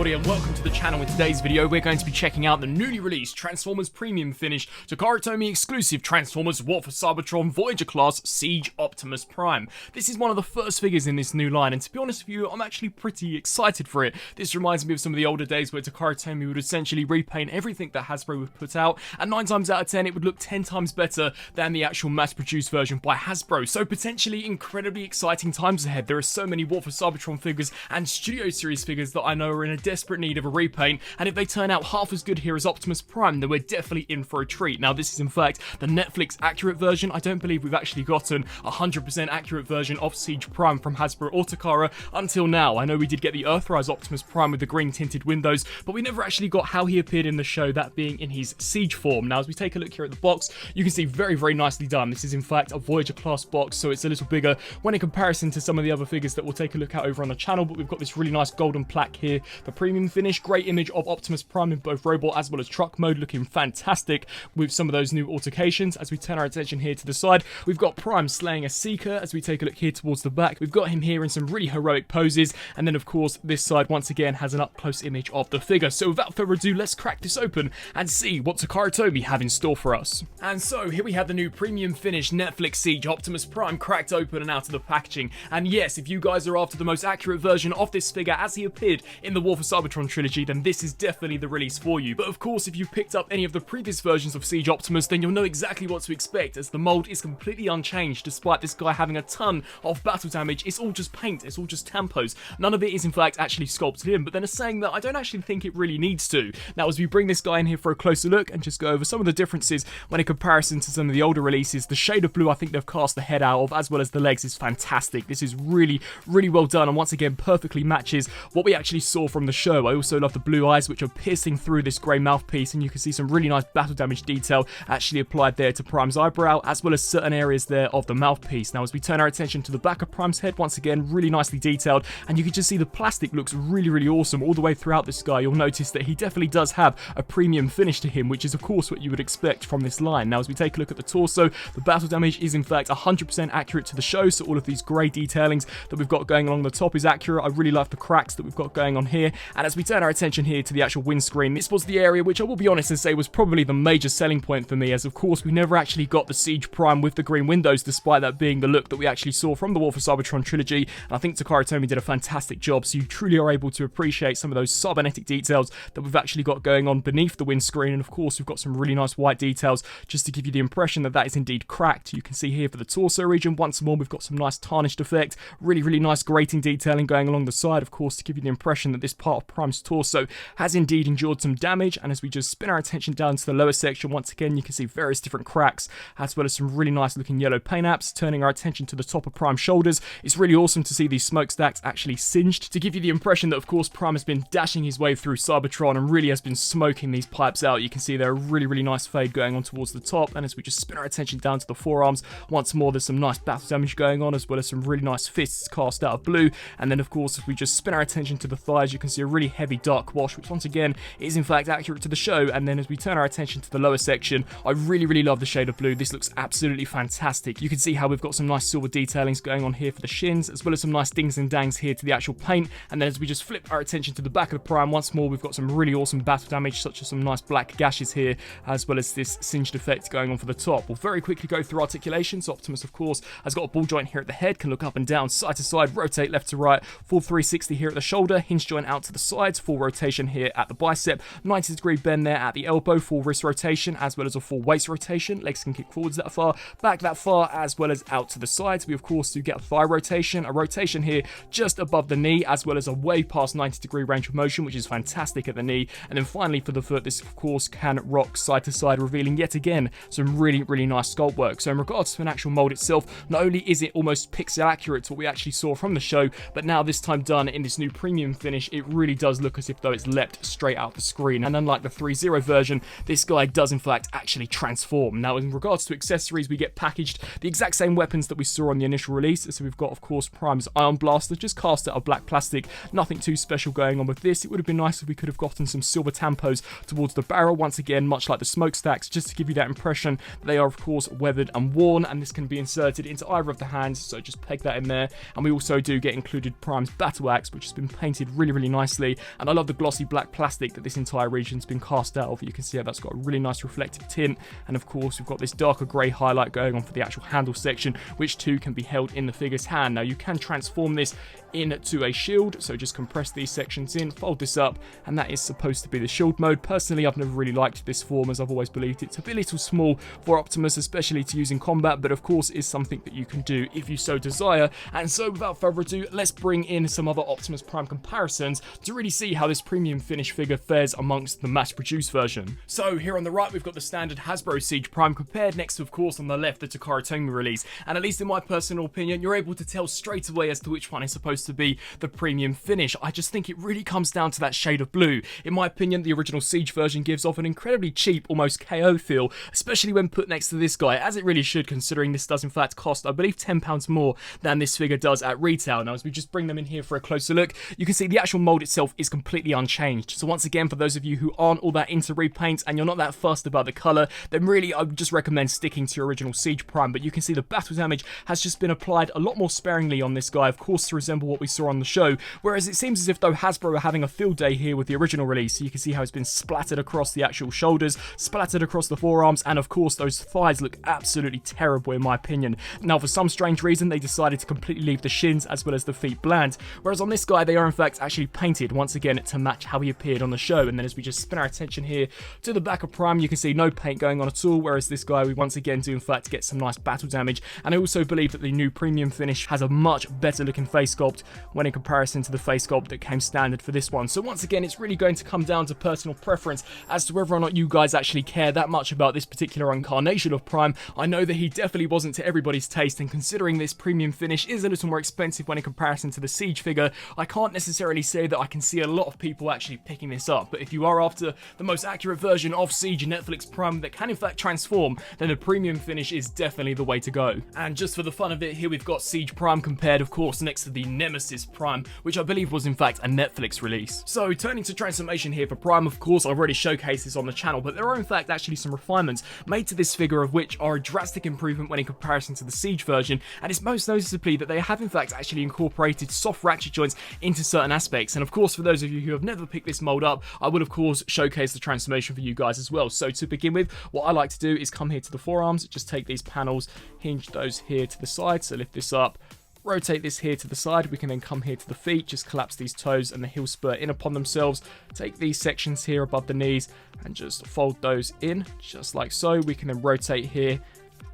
everybody and welcome to the channel. In today's video we're going to be checking out the newly released Transformers Premium Finish Takara exclusive Transformers War for Cybertron Voyager class Siege Optimus Prime. This is one of the first figures in this new line, and to be honest with you, I'm actually pretty excited for it. This reminds me of some of the older days where Takara would essentially repaint everything that Hasbro would put out, and 9 times out of 10 it would look 10 times better than the actual mass-produced version by Hasbro. So potentially incredibly exciting times ahead. There are so many War for Cybertron figures and Studio Series figures that I know are in a desperate need of a repaint, and if they turn out half as good here as Optimus Prime, then we're definitely in for a treat. Now this is in fact the Netflix accurate version. I don't believe we've actually gotten a 100% accurate version of Siege Prime from Hasbro or Takara until now. I know we did get the Earthrise Optimus Prime with the green tinted windows, but we never actually got how he appeared in the show, that being in his Siege form. Now as we take a look here at the box, you can see very nicely done. This is in fact a Voyager class box, so it's a little bigger when in comparison to some of the other figures that we'll take a look at over on the channel, but we've got this really nice golden plaque here, the premium finish, great image of Optimus Prime in both robot as well as truck mode, looking fantastic with some of those new altercations. As we turn our attention here to the side, we've got Prime slaying a Seeker. As we take a look here towards the back, we've got him here in some really heroic poses, and then of course this side once again has an up close image of the figure. So without further ado, let's crack this open and see what Takara have in store for us. And so here we have the new premium finish Netflix Siege Optimus Prime cracked open and out of the packaging. And yes, if you guys are after the most accurate version of this figure as he appeared in the War for Cybertron trilogy, then this is definitely the release for you. But of course, if you picked up any of the previous versions of Siege Optimus, then you'll know exactly what to expect, as the mold is completely unchanged despite this guy having a ton of battle damage. It's all just paint, it's all just tampos. None of it is in fact actually sculpted in, but then saying that, I don't actually think it really needs to. Now as we bring this guy in here for a closer look and just go over some of the differences when in comparison to some of the older releases, the shade of blue I think they've cast the head out of, as well as the legs, is fantastic. This is really well done, and once again perfectly matches what we actually saw from the show. I also love the blue eyes which are piercing through this grey mouthpiece, and you can see some really nice battle damage detail actually applied there to Prime's eyebrow, as well as certain areas there of the mouthpiece. Now as we turn our attention to the back of Prime's head, once again really nicely detailed, and you can just see the plastic looks really awesome all the way throughout this guy. You'll notice that he definitely does have a premium finish to him, which is of course what you would expect from this line. Now as we take a look at the torso, the battle damage is in fact 100% accurate to the show, so all of these grey detailings that we've got going along the top is accurate. I really like the cracks that we've got going on here. And as we turn our attention here to the actual windscreen, this was the area which I will be honest and say was probably the major selling point for me, as of course we never actually got the Siege Prime with the green windows, despite that being the look that we actually saw from the War for Cybertron trilogy. And I think Takara did a fantastic job, so you truly are able to appreciate some of those cybernetic details that we've actually got going on beneath the windscreen. And of course we've got some really nice white details just to give you the impression that that is indeed cracked. You can see here for the torso region, once more we've got some nice tarnished effect, really nice grating detailing going along the side, of course, to give you the impression that this part of Prime's torso has indeed endured some damage. And as we just spin our attention down to the lower section, once again you can see various different cracks, as well as some really nice looking yellow paint apps. Turning our attention to the top of Prime's shoulders, it's really awesome to see these smokestacks actually singed, to give you the impression that of course Prime has been dashing his way through Cybertron and really has been smoking these pipes out. You can see there a really nice fade going on towards the top, and as we just spin our attention down to the forearms, once more there's some nice battle damage going on, as well as some really nice fists cast out of blue. And then of course if we just spin our attention to the thighs, you can see a really heavy dark wash, which once again is in fact accurate to the show. And then as we turn our attention to the lower section, I really love the shade of blue. This looks absolutely fantastic. You can see how we've got some nice silver detailings going on here for the shins, as well as some nice dings and dangs here to the actual paint. And then as we just flip our attention to the back of the Prime, once more we've got some really awesome battle damage, such as some nice black gashes here, as well as this singed effect going on for the top. We'll very quickly go through articulation. So Optimus of course has got a ball joint here at the head, can look up and down, side to side, rotate left to right, full 360 here at the shoulder, hinge joint out to the sides, full rotation here at the bicep, 90-degree bend there at the elbow, full wrist rotation, as well as a full waist rotation. Legs can kick forwards that far, back that far, as well as out to the sides. We of course do get a thigh rotation, a rotation here just above the knee, as well as a way past 90-degree range of motion, which is fantastic at the knee. And then finally for the foot, this of course can rock side to side, revealing yet again some really nice sculpt work. So in regards to an actual mold itself, not only is it almost pixel accurate to what we actually saw from the show, but now this time done in this new premium finish, it really does look as if though it's leapt straight out the screen. And unlike the 3.0 version, this guy does in fact actually transform. Now in regards to accessories, we get packaged the exact same weapons that we saw on the initial release. So we've got of course Prime's Ion Blaster, just cast out of black plastic, nothing too special going on with this. It would have been nice if we could have gotten some silver tampos towards the barrel, once again much like the smokestacks, just to give you that impression that they are of course weathered and worn, and this can be inserted into either of the hands, so just peg that in there. And we also do get included Prime's battle axe, which has been painted really nice seamlessly, and I love the glossy black plastic that this entire region's been cast out of. You can see how that's got a really nice reflective tint, and of course we've got this darker grey highlight going on for the actual handle section, which too can be held in the figure's hand. Now you can transform this into a shield, so just compress these sections in, fold this up, and that is supposed to be the shield mode. Personally, I've never really liked this form, as I've always believed it to be a little small for Optimus, especially to use in combat, but of course is something that you can do if you so desire. And so without further ado, let's bring in some other Optimus Prime comparisons to really see how this premium finish figure fares amongst the mass-produced version. So here on the right, we've got the standard Hasbro Siege Prime compared next to, of course, on the left, the Takara OPTIMUS release, and at least in my personal opinion, you're able to tell straight away as to which one is supposed to be the premium finish. I just think it really comes down to that shade of blue. In my opinion, the original Siege version gives off an incredibly cheap, almost KO feel, especially when put next to this guy, as it really should, considering this does in fact cost, I believe, £10 more than this figure does at retail. Now, as we just bring them in here for a closer look, you can see the actual mold itself is completely unchanged. So once again, for those of you who aren't all that into repaints and you're not that fussed about the colour, then really I would just recommend sticking to your original Siege Prime. But you can see the battle damage has just been applied a lot more sparingly on this guy, of course, to resemble what we saw on the show, whereas it seems as if though Hasbro are having a field day here with the original release. So you can see how it's been splattered across the actual shoulders, splattered across the forearms, and of course those thighs look absolutely terrible in my opinion. Now, for some strange reason, they decided to completely leave the shins as well as the feet bland, whereas on this guy they are in fact actually painted once again to match how he appeared on the show. And then as we just spin our attention here to the back of Prime, you can see no paint going on at all, whereas this guy we once again do in fact get some nice battle damage. And I also believe that the new premium finish has a much better looking face sculpt when in comparison to the face sculpt that came standard for this one. So once again, it's really going to come down to personal preference as to whether or not you guys actually care that much about this particular incarnation of Prime. I know that he definitely wasn't to everybody's taste, and considering this premium finish is a little more expensive when in comparison to the Siege figure, I can't necessarily say that I can see a lot of people actually picking this up. But if you are after the most accurate version of Siege and Netflix Prime that can in fact transform, then the premium finish is definitely the way to go. And just for the fun of it, here we've got Siege Prime compared, of course, next to the Nemesis Prime, which I believe was in fact a Netflix release. So turning to transformation here for Prime, of course, I've already showcased this on the channel, but there are in fact actually some refinements made to this figure, of which are a drastic improvement when in comparison to the Siege version, and it's most noticeably that they have in fact actually incorporated soft ratchet joints into certain aspects. And of course, for those of you who have never picked this mold up, I will of course showcase the transformation for you guys as well. So to begin with, what I like to do is come here to the forearms, just take these panels, hinge those here to the side, so lift this up, rotate this here to the side. We can then come here to the feet, just collapse these toes and the heel spur in upon themselves, take these sections here above the knees and just fold those in just like so. We can then rotate here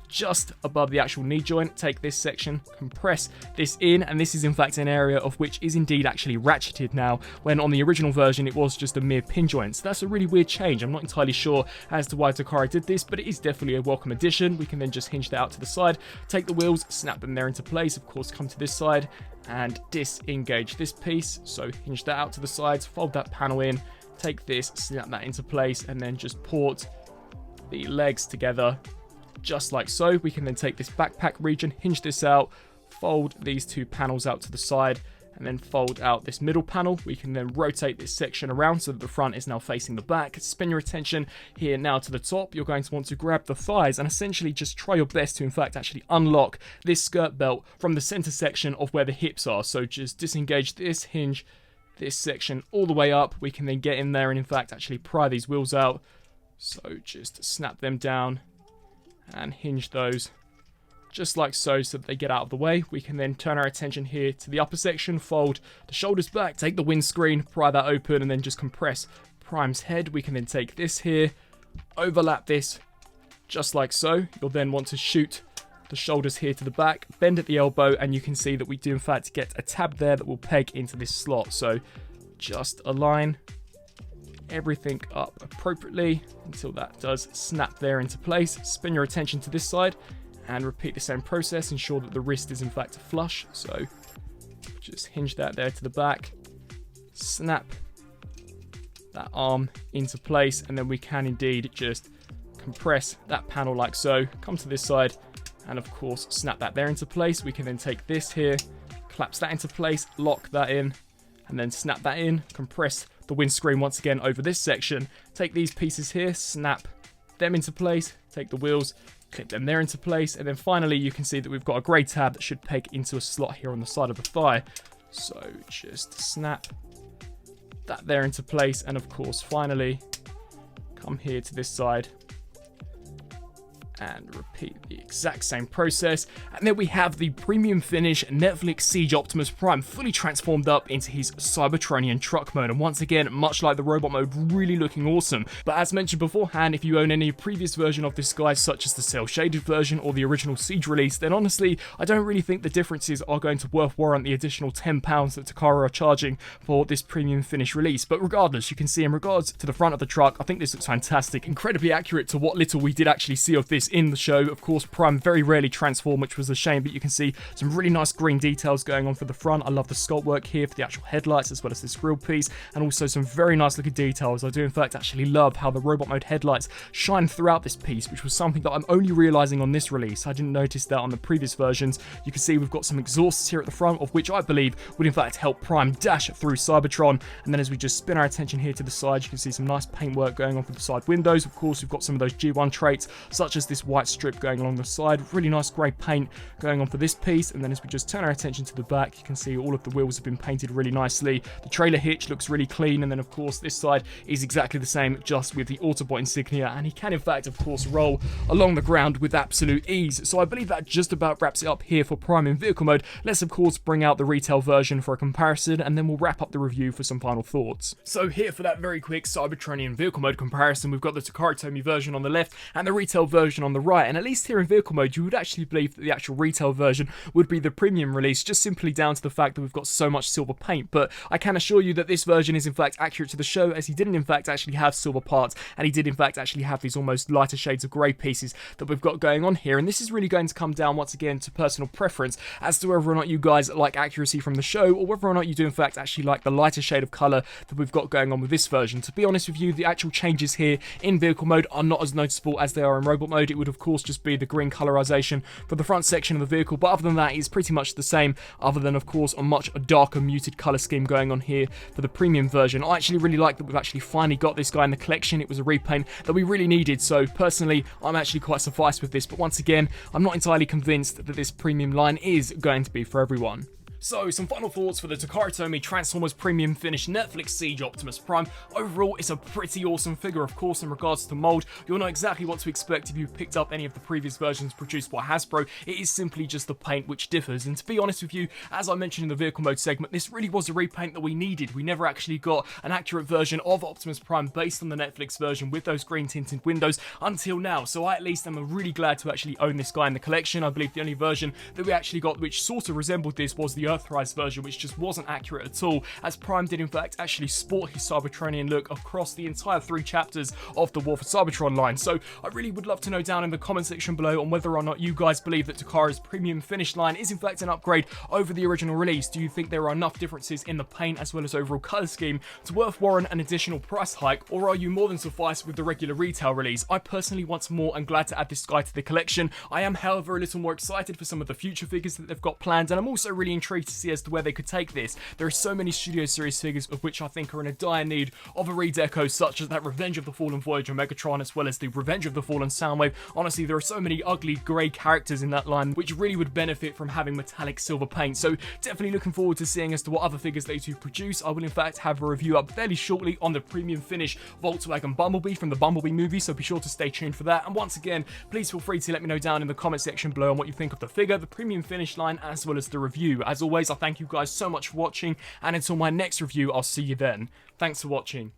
just above the actual knee joint, take this section, compress this in, and this is in fact an area of which is indeed actually ratcheted now, when on the original version it was just a mere pin joint. So that's a really weird change. I'm not entirely sure as to why Takara did this, but it is definitely a welcome addition. We can then just hinge that out to the side, take the wheels, snap them there into place, of course come to this side and disengage this piece, so hinge that out to the sides, fold that panel in, take this, snap that into place, and then just port the legs together just like so. We can then take this backpack region, hinge this out, fold these two panels out to the side, and then fold out this middle panel. We can then rotate this section around so that the front is now facing the back. Spin your attention here now to the top. You're going to want to grab the thighs and essentially just try your best to in fact actually unlock this skirt belt from the center section of where the hips are. So just disengage this, hinge this section all the way up. We can then get in there and in fact actually pry these wheels out. So just snap them down and hinge those just like so, so that they get out of the way. We can then turn our attention here to the upper section, fold the shoulders back, take the windscreen, pry that open, and then just compress Prime's head. We can then take this here, overlap this just like so. You'll then want to shoot the shoulders here to the back, bend at the elbow, and you can see that we do in fact get a tab there that will peg into this slot. So just align everything up appropriately until that does snap there into place. Spin your attention to this side and repeat the same process. Ensure that the wrist is in fact flush, so just hinge that there to the back, snap that arm into place, and then we can indeed just compress that panel like so. Come to this side and of course snap that there into place. We can then take this here, collapse that into place, lock that in, and then snap that in, compress the windscreen once again over this section, take these pieces here, snap them into place, take the wheels, clip them there into place, and then finally you can see that we've got a grey tab that should peg into a slot here on the side of the thigh. So just snap that there into place, and of course finally come here to this side and repeat the exact same process. And then we have the premium finish Netflix Siege Optimus Prime fully transformed up into his Cybertronian truck mode, and once again, much like the robot mode, really looking awesome. But as mentioned beforehand, if you own any previous version of this guy, such as the cel shaded version or the original Siege release, then honestly I don't really think the differences are going to warrant the additional £10 that Takara are charging for this premium finish release. But regardless, you can see in regards to the front of the truck, I think this looks fantastic, incredibly accurate to what little we did actually see of this in the show. Of course, Prime very rarely transform, which was a shame, but you can see some really nice green details going on for the front. I love the sculpt work here for the actual headlights as well as this grille piece, and also some very nice looking details. I do in fact actually love how the robot mode headlights shine throughout this piece, which was something that I'm only realizing on this release. I didn't notice that on the previous versions. You can see we've got some exhausts here at the front, of which I believe would in fact help Prime dash through Cybertron. And then as we just spin our attention here to the side, you can see some nice paintwork going on for the side windows. Of course, we've got some of those G1 traits, such as this white strip going along the side, really nice grey paint going on for this piece. And then as we just turn our attention to the back, you can see all of the wheels have been painted really nicely. The trailer hitch looks really clean, and then of course this side is exactly the same, just with the Autobot insignia, and he can in fact of course roll along the ground with absolute ease. So I believe that just about wraps it up here for Prime in vehicle mode. Let's of course bring out the retail version for a comparison, and then we'll wrap up the review for some final thoughts. So here for that very quick Cybertronian vehicle mode comparison, we've got the Takara version on the left and the retail version on the right. And at least here in vehicle mode, you would actually believe that the actual retail version would be the premium release, just simply down to the fact that we've got so much silver paint. But I can assure you that this version is in fact accurate to the show, as he didn't in fact actually have silver parts, and he did in fact actually have these almost lighter shades of grey pieces that we've got going on here. And this is really going to come down once again to personal preference as to whether or not you guys like accuracy from the show, or whether or not you do in fact actually like the lighter shade of colour that we've got going on with this version. To be honest with you, the actual changes here in vehicle mode are not as noticeable as they are in robot mode. It would of course just be the green colorization for the front section of the vehicle, but other than that, it's pretty much the same, other than of course a much darker muted color scheme going on here for the premium version. I actually really like that we've actually finally got this guy in the collection. It was a repaint that we really needed, so personally I'm actually quite sufficed with this. But once again, I'm not entirely convinced that this premium line is going to be for everyone. So, some final thoughts for the Takara Transformers Premium Finish Netflix Siege Optimus Prime. Overall, it's a pretty awesome figure. Of course, in regards to mold, you'll know exactly what to expect if you've picked up any of the previous versions produced by Hasbro. It is simply just the paint which differs, and to be honest with you, as I mentioned in the vehicle mode segment, this really was a repaint that we needed. We never actually got an accurate version of Optimus Prime based on the Netflix version with those green tinted windows until now, so I at least am really glad to actually own this guy in the collection. I believe the only version that we actually got which sort of resembled this was the Earthrise version, which just wasn't accurate at all, as Prime did in fact actually sport his Cybertronian look across the entire 3 chapters of the War for Cybertron line. So I really would love to know down in the comment section below on whether or not you guys believe that Takara's premium finish line is in fact an upgrade over the original release. Do you think there are enough differences in the paint as well as overall colour scheme to warrant an additional price hike, or are you more than sufficed with the regular retail release? I personally want more and glad to add this guy to the collection. I am however a little more excited for some of the future figures that they've got planned, and I'm also really intrigued to see as to where they could take this. There are so many Studio Series figures of which I think are in a dire need of a redeco, such as that Revenge of the Fallen Voyager Megatron as well as the Revenge of the Fallen Soundwave. Honestly, there are so many ugly grey characters in that line which really would benefit from having metallic silver paint, so definitely looking forward to seeing as to what other figures they do produce. I will in fact have a review up fairly shortly on the premium finish Volkswagen Bumblebee from the Bumblebee movie, so be sure to stay tuned for that. And once again, please feel free to let me know down in the comment section below on what you think of the figure, the premium finish line, as well as the review. As always, I thank you guys so much for watching, and until my next review, I'll see you then. Thanks for watching.